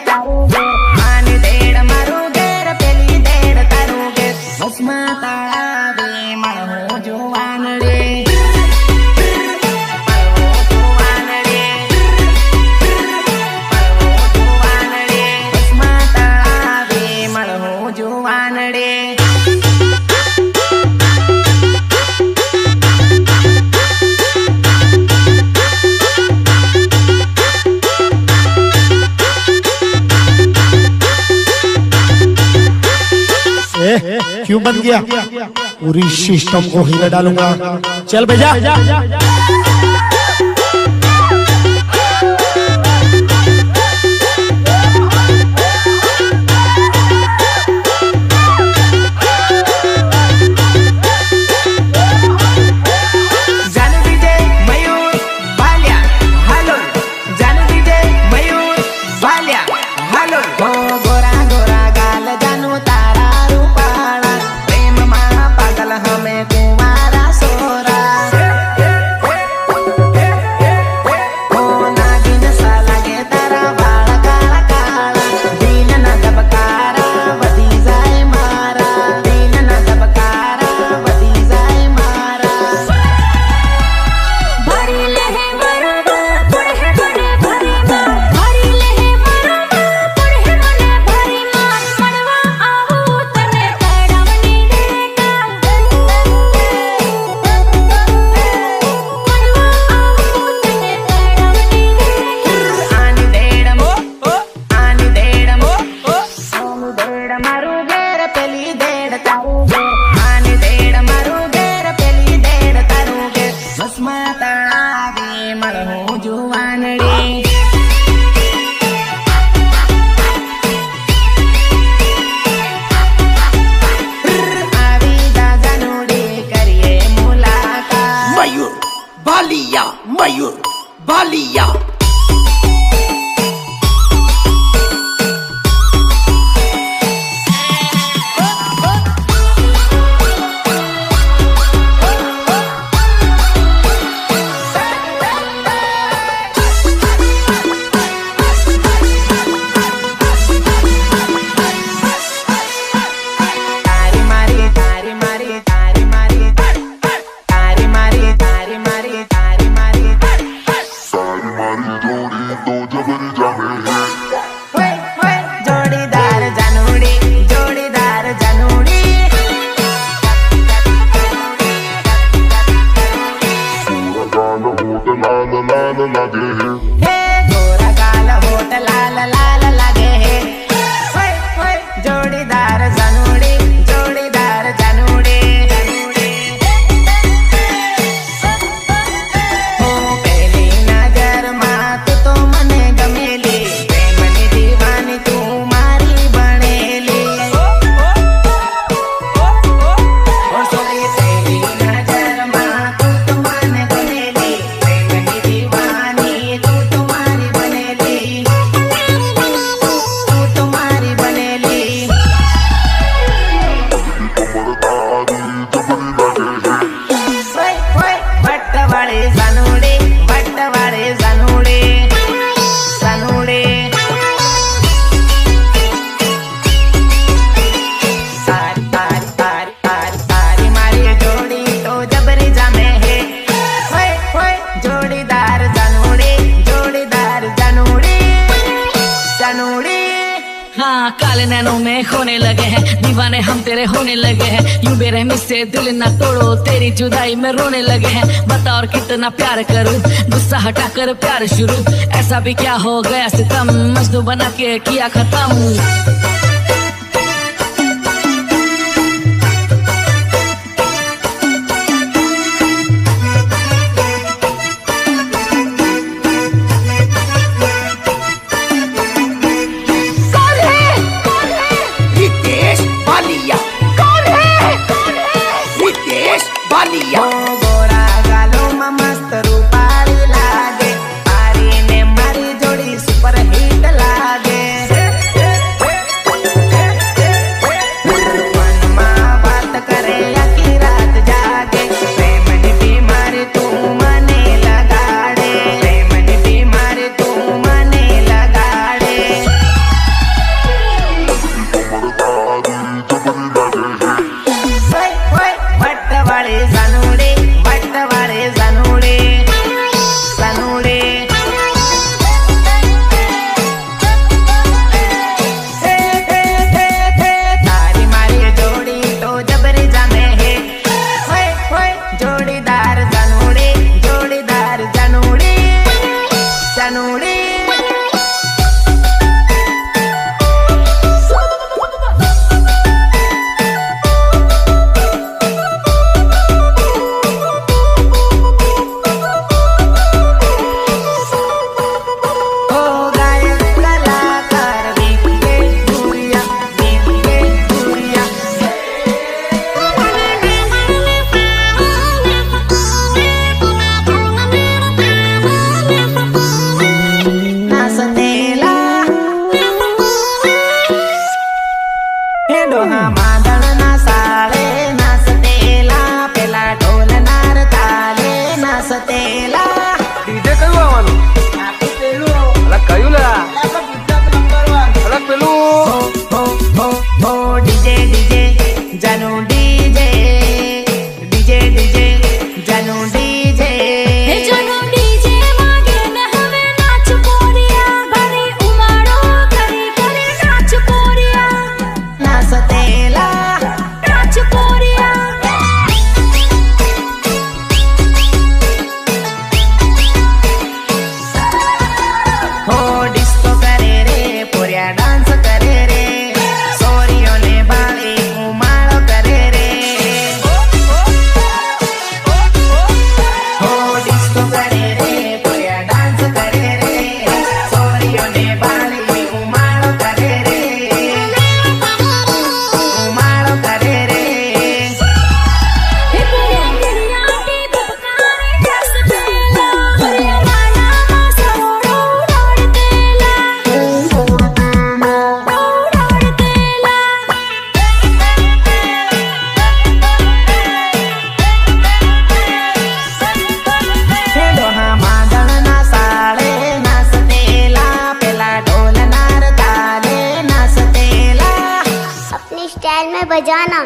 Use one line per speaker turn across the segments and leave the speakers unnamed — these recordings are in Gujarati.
તારું ઘેર આની દેડ મારું ઘેર પેલી દેડ તારું ઘેર વસમાં તળાવે મળવું જોવાનડે વસમાં તળાવે મળવું જોવાનડે
क्यों बन गया? पूरी सिस्टम को हिला डालूंगा। चल भेजा।
मयूर बालिया
काले नैनों में खोने लगे हैं दीवाने हम तेरे होने लगे हैं यूं बेरहमी से दिल न तोड़ो तेरी जुदाई में रोने लगे हैं बता और कितना प्यार करूं गुस्सा हटा कर प्यार शुरू ऐसा भी क्या हो गया सितम मजनू बना के किया खत्म
बजाना।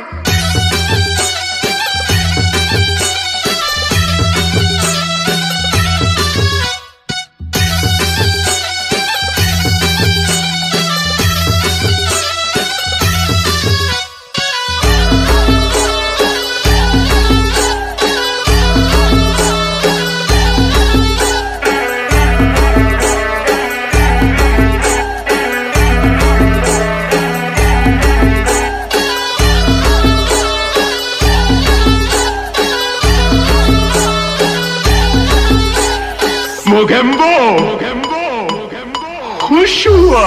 मोगेम्बो खुश हुआ।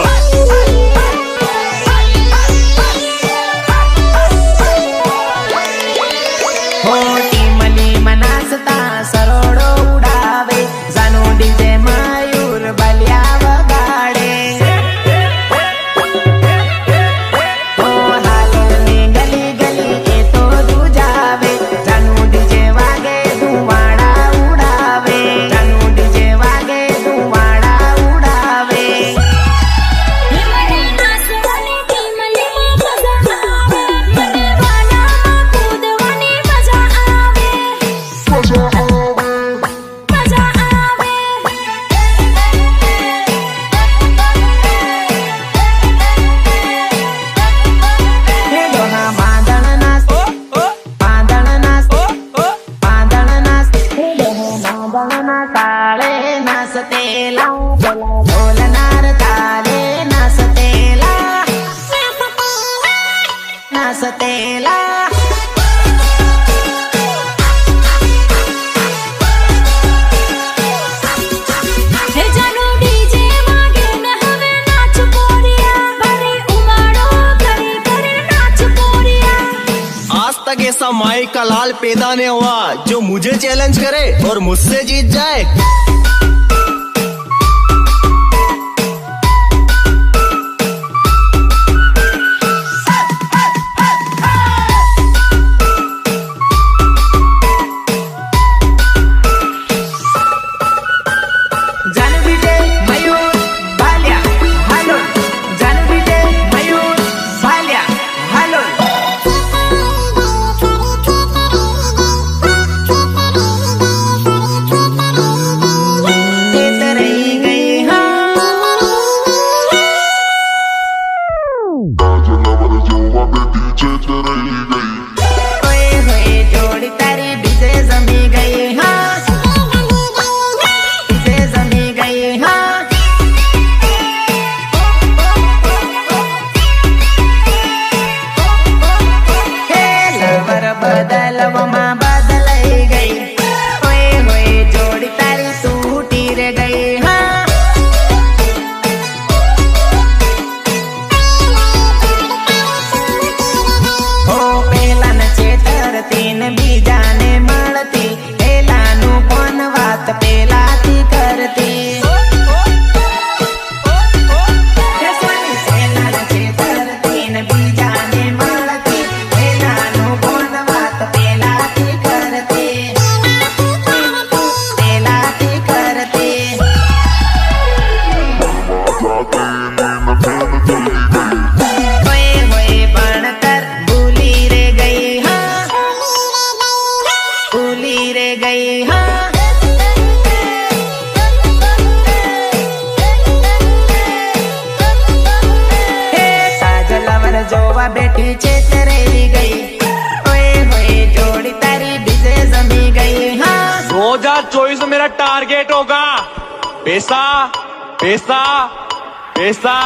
होटी मली मनासता सरोडो उडावे जानो डीजे मयूर बलिया वगाडे हो हालनी गली गली ए तो दुजावे जानो डीजे वागे धुवाड़ा उडावे जानो डीजे वागे धुवाड़ा उडावे
ऐसा माई का लाल पैदा नहीं हुआ जो मुझे चैलेंज करे और मुझसे जीत जाए। बेटी चेतरी गई, ओए होए जोड़ी तारी डीजे जमी गई। हाँ
2024 में मेरा टारगेट होगा पैसा पैसा पैसा।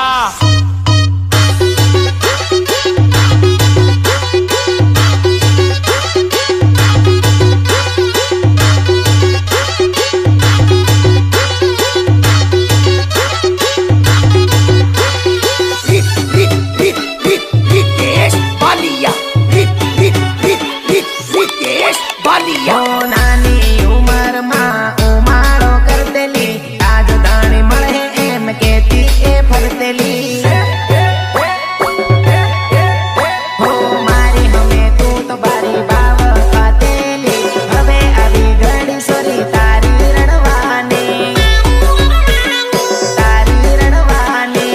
नानी उमर माँ उमाड़ो करतेली राजधानी मळे एम केती ए फरतेली। हो मारी हमें तू तो बारी बाव पातेली, हवे अभी घड़ी सोरी तारी रणवानी तारी रणवानी।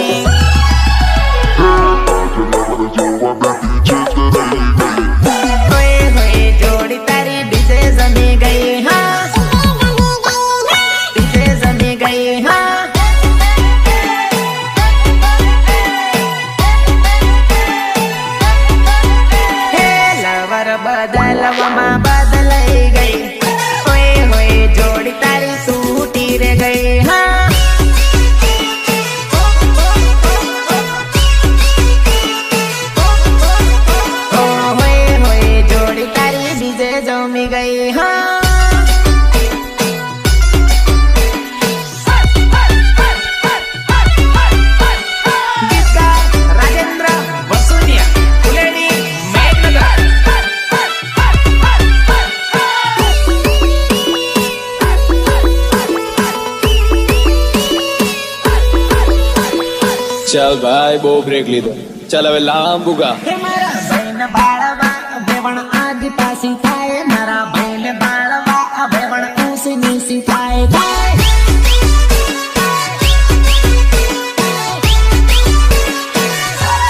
चल भाई बो ब्रेक ली दो चल હવે લાંબુ ગા
હે મારા ભાઈને બાળવા વેવણ આદિવાસી થાય મારા ભાઈને બાળવા વેવણ ઊંસી નીસી થાય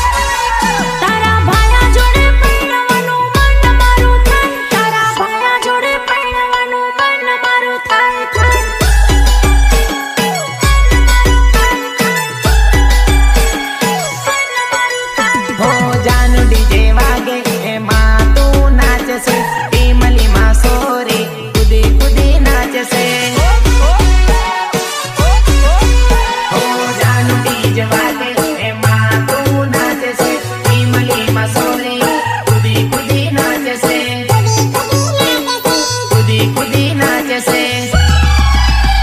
તારા ભાયા જોડે પરણવાનું મન મારું થાય તારા ભાયા જોડે પરણવાનું મન મારું થાય
હો જાનું ડીજે વાગે એમાં તું નાચશે ટીમલીમાં સોરી કુદી કુદી નાચશે હો જાનું ડીજે વાગે એમાં તું નાચશે ટીમલીમાં સોરી કુદી કુદી નાચશે કુદી કુદી નાચશે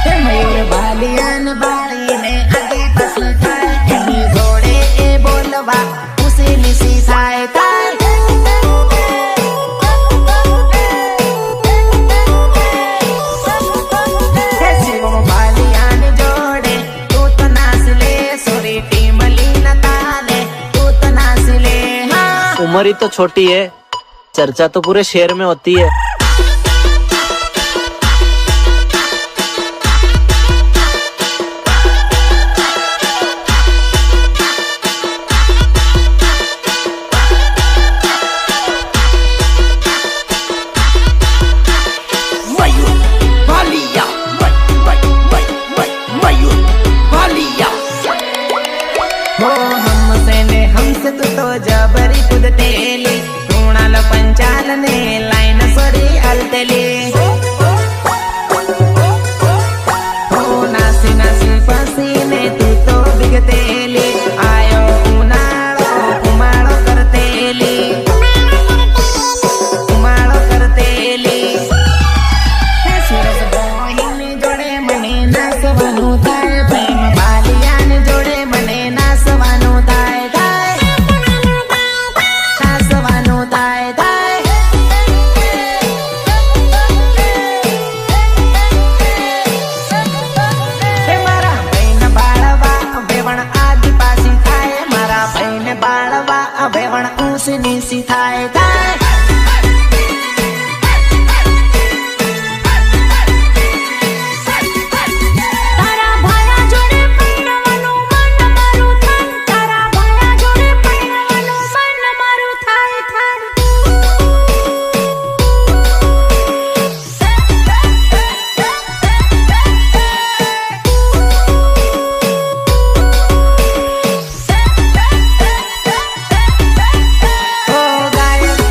હે મયુર બાલિયાન બાળીને આગે પાછળ થાય એની જોડે એ બોલવા ઉસી નીસી થાય હે શિવમ બાલિયાન જોડે તું તો નાસ લે સોરી ટીમલી ન તાલે તું તો નાસ લે હા
उम्र ही तो छोटी है चर्चा तो पूरे शहर में होती है
मयूर बालिया मयूर बालिया
हो हमसे ने हमसे तो जबरी कुदतेली तृणाल पंचाल ने लाइन सोरी अलतेली हो नासी नासी पसीने तू तो बिगतेली आयो उनाळो उमाळो करतेली उमाळो करतेली હે સુરજ બોહીની જોડે મને નાસવાનું થાય પ્રેમ બાલિયાને જોડે મને નાસવાનું થાય નાસવાનું થાય હે મારા ભાઈને બાળવા વેવણ આદિવાસી થાય મારા ભાઈને બાળવા વેવણ ઊંસી નીસી થાય
તારા ભાયા જોડે પરણવાનું મન મારું થાય તારા ભાયા જોડે પરણવાનું મન મારું થાય
ઓ ગાયક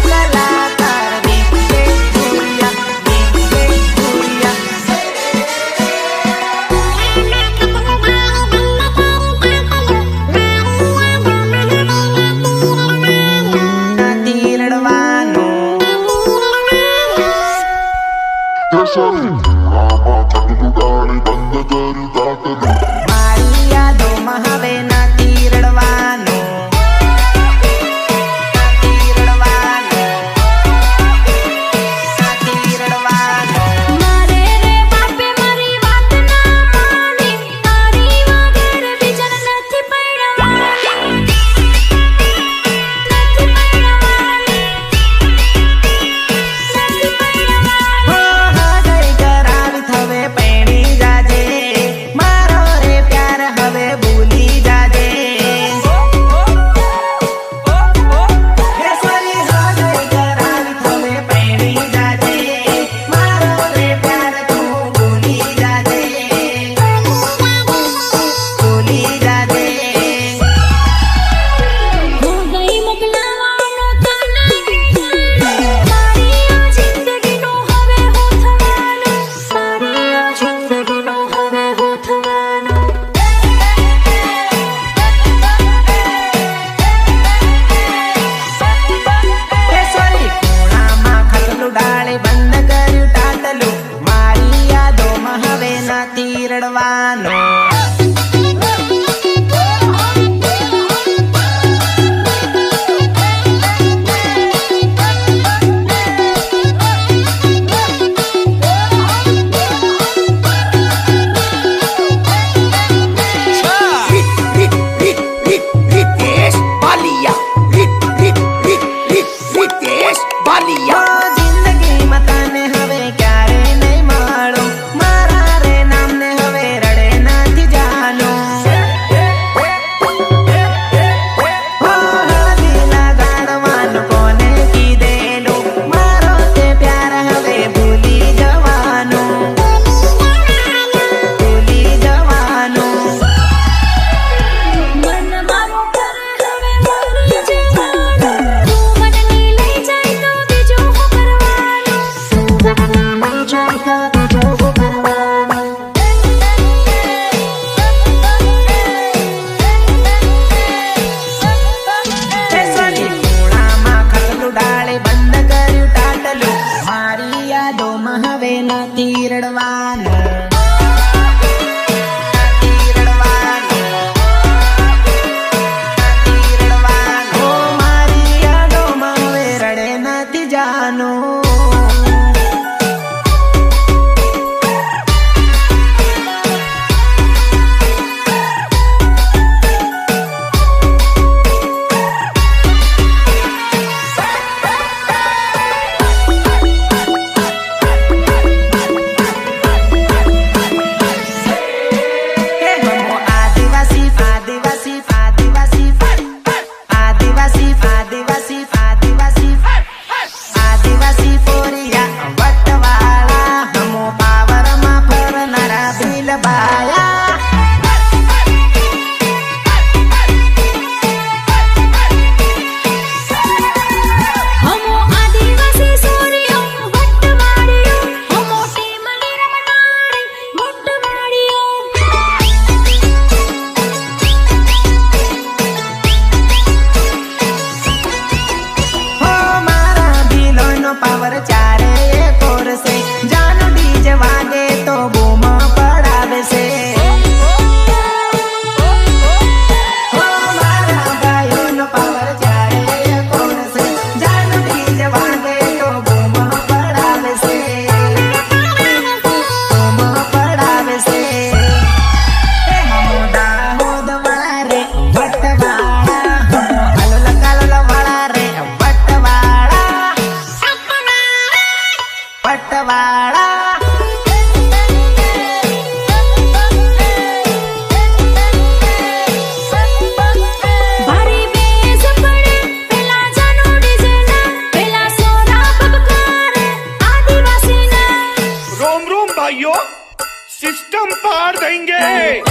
देंगे।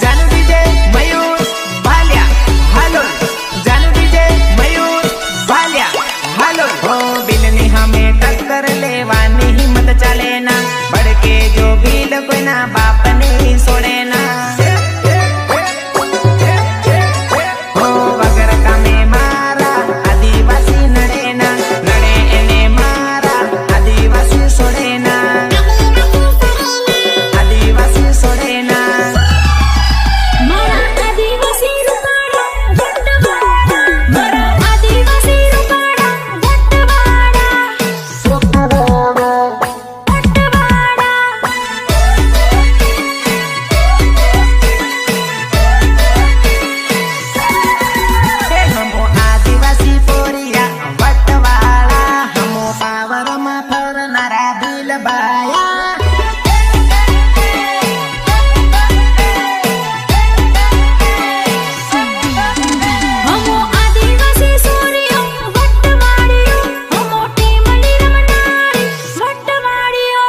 जानू डीजे मयूर भाल्या हालो, जानू डीजे मयूर भाल्या हालो। हो बिलनी हमें टक्कर लेवानी हिम्मत चाले ना, बड़के जो बिल कोई ना बाप नहीं सोड़े ना। हो वगर का में मारा आदिवासी नड़े ना, नड़े एने मारा आदिवासी सोड़े ना, आदिवासी सोड़े ना।
મારા આદિવાસી રૂપાળા વટવાડા, મારા આદિવાસી રૂપાળા વટવાડા, વટવાડા.
हे हमो आदिवासी पोरिया वटवाळा, हमो पावरमा फरनारा बिलबाया।
હમો આદિવાસી સોરીઓ વટવાડીઓ, હમો ટીમલી રમનારી વટવાડીઓ.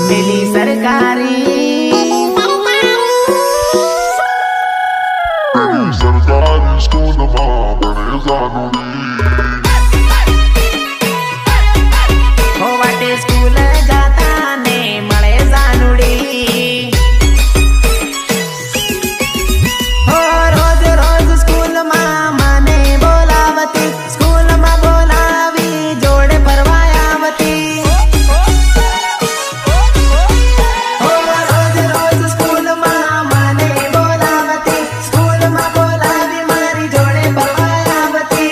પેલી સરકારી
सरकारी स्कूल में बने जानूरी
हो वाटे स्कूल जाता ने मळे जानुडी। हो रोज रोज स्कूल मा माने बोलावती, स्कूल मा बोलावी जोडे परवायावती। हो रोज रोज स्कूल मा माने बोलावती, स्कूल मा बोलावी मारी जोडे परवायावती।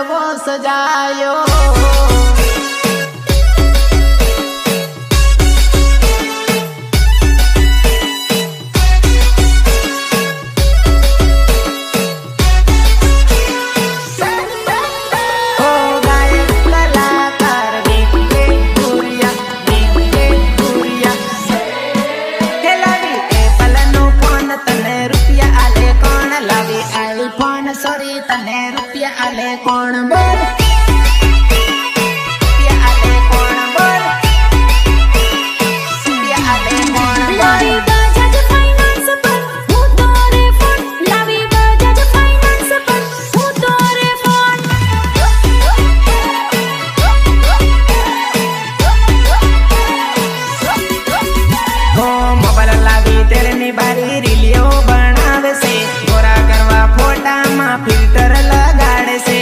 मालवो सजायो સોરી તને રૂપિયા આલે કોણ બોલ રૂપિયા આલે કોણ બોલ રૂપિયા આલે કોણ
લાવી બજાજ ફાઇનાન્સ પર હું તોરે ફોન લાવી બજાજ ફાઇનાન્સ પર હું તોરે ફોન
હો મોબાઈલ લાવી તેરની બારી રીલિયો બનાવે છે ગોરા કરવા ફોટામાં ફિલ્ટર લગાડે છે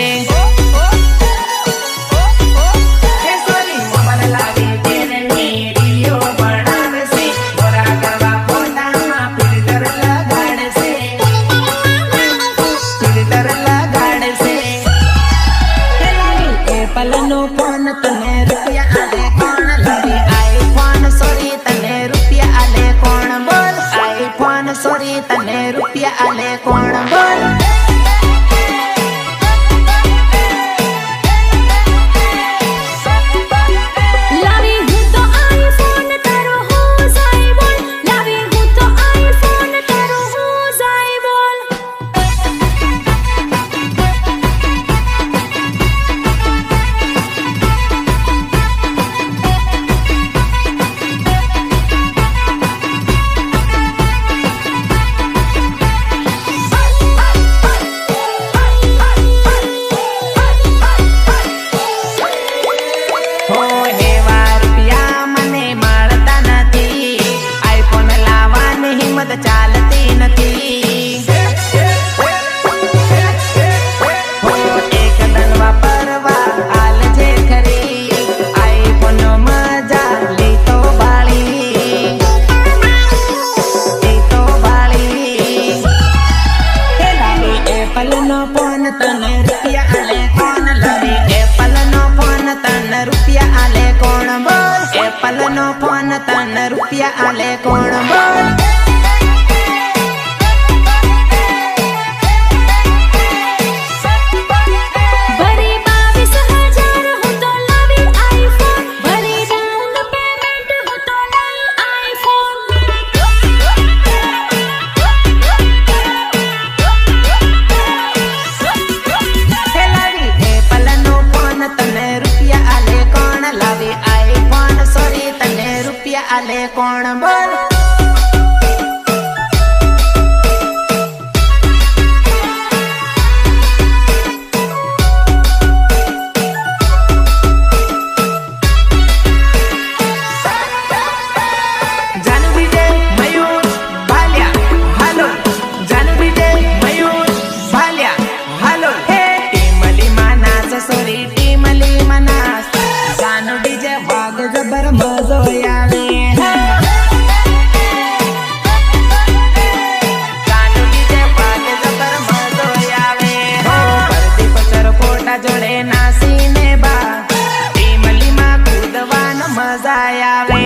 એ સોરી મોબાઈલ લાવી તેરની રીલિયો બનાવે છે ગોરા કરવા ફોટામાં ફિલ્ટર લગાડે છે ફિલ્ટર લગાડે છે
એપલ નો ફોન તને રૂપિયા આલે કોણ લાવી આઈફોન સોરી તને રૂપિયા આલે કોણ બોલ આઈફોન સોરી તને રૂપિયા આલે કોણ બોલ
લાવી હું તો આઈફોન તારો હું જાય બોલ લાવી હું તો આઈફોન તારો હું જાય બોલ
હો એવા રૂપિયા મને મળતા નથી આઈફોન લાવવાની હિંમત ચાલતી નથી હો એક દન વાપરવા હાલ જે ખરી આઈફોન મજા લીતો બાળી
હે લાવી એપલ નો ફોન તને રૂપિયા આલે કોણ લાવી એપલ નો ફોન તને રૂપિયા આલે કોણ બોલ એપલ નો ફોન તને રૂપિયા આલે કોણ બોલ
ભરી 22,000 હું તો લાવી આઈફોન ભરી ડાઉન પેમેન્ટ હું તો લઈ આઈફોન
હે લાવી એપલ નો ફોન તને રૂપિયા આલે કોણ લાવી આઈફોન સોરી તને રૂપિયા આલે કોણ બોલ
જાનુ બીજે મયુર ભાલ્યા હાલો જાનુ બીજે મયુર ભાલ્યા હાલો હે ટીમલી માનાસ સોરી ટીમલી માનાસ
જાનુ ડીજે વાગ જબર મજો આવે
જાનુ બીજે વાગે જબર મજો આવે હો પરદી પચર ફોટા જોડે નાસીને બા ટીમલીમાં કૂદવાનો મજા આવે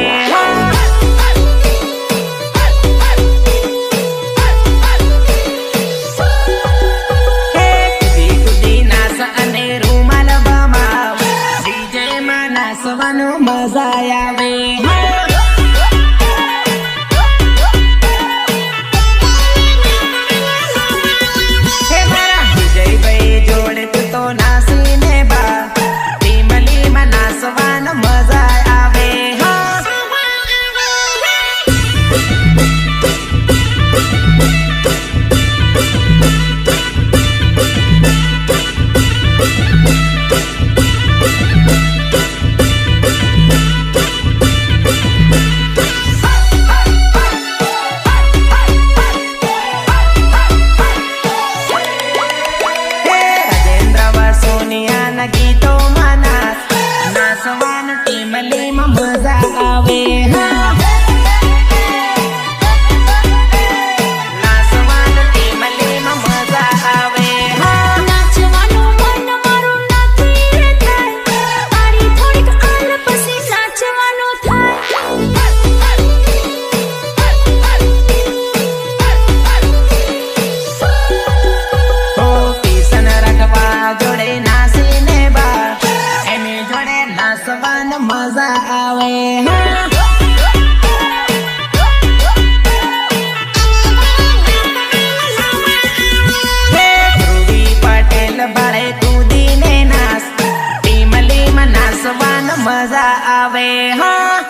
હે કુદી કુદી નાસ અને રૂમાલ બમાવ ડીજે માં નાસવાનો મજા આવે હે મારા વિજયભાઈ જોડે તું તો નાસીને બા ટીમલીમાં નાસવાનો મજા આવે મજા આવે હા